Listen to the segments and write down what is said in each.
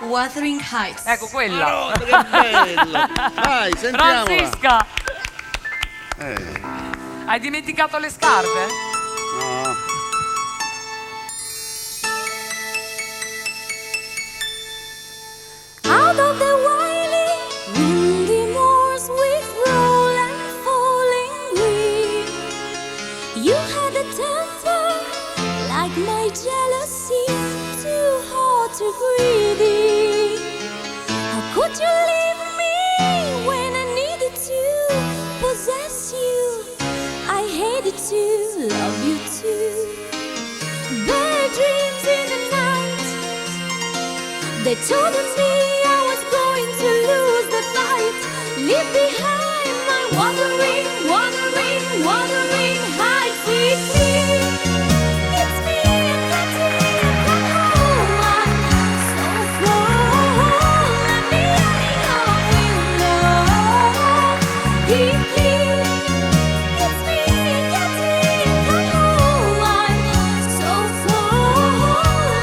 Wuthering Heights. Ecco quella. Madonna, che bello! Vai, sentiamola. Francisca, hai dimenticato le scarpe? No. Out of the wily, windy moors with roll and falling green, you had a temper like my jealousy, too hot to breathe. How could you leave me when I needed to possess you? I hated to love you too. Bad dreams in the night, they told me I was going to lose the fight. Leave behind my wandering, wandering, wandering heights. It's me, it's me, come to me, come home. I'm so full, let me out your window. Please, it's me, come to me, come home. I'm so full,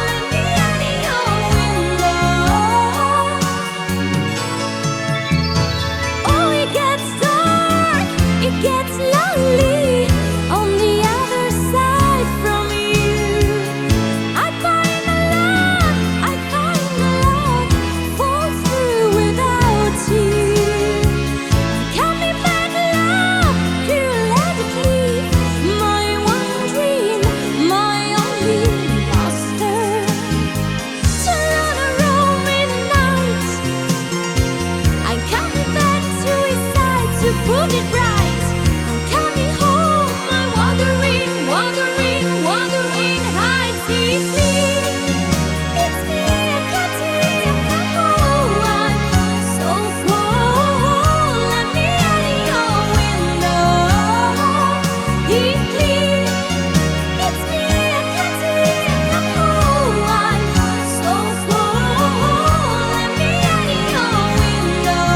let me out your window. Oh, it gets dark, it gets lonely on the other side from you. I find the love fall through without you. Coming back, love, periodically. My one dream, my only master. To run around midnight, I'm coming back to his side to prove it right. I'm coming home, I'm wandering, wandering, wandering heights. It's me, come to me, come home. I'm so full, let me out your window. It's me, come to me, come home. I'm so full, let me out your window.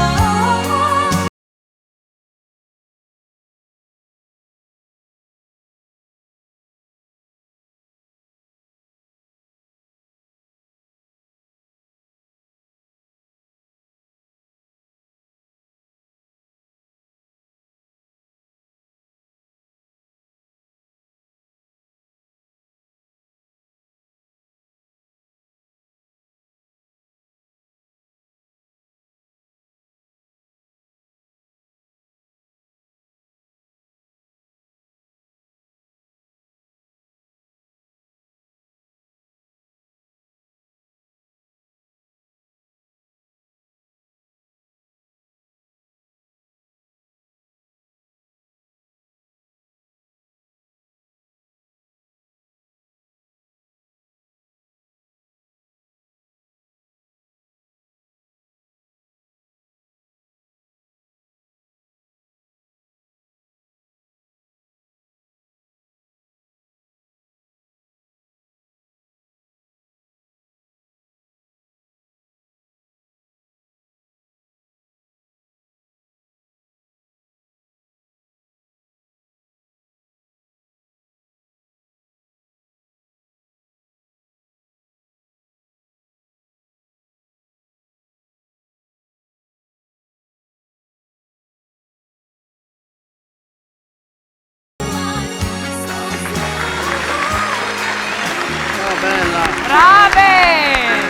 No, bella. Brave!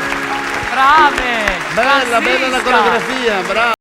Brave! Bella, bella la Francisca. coreografia, brava.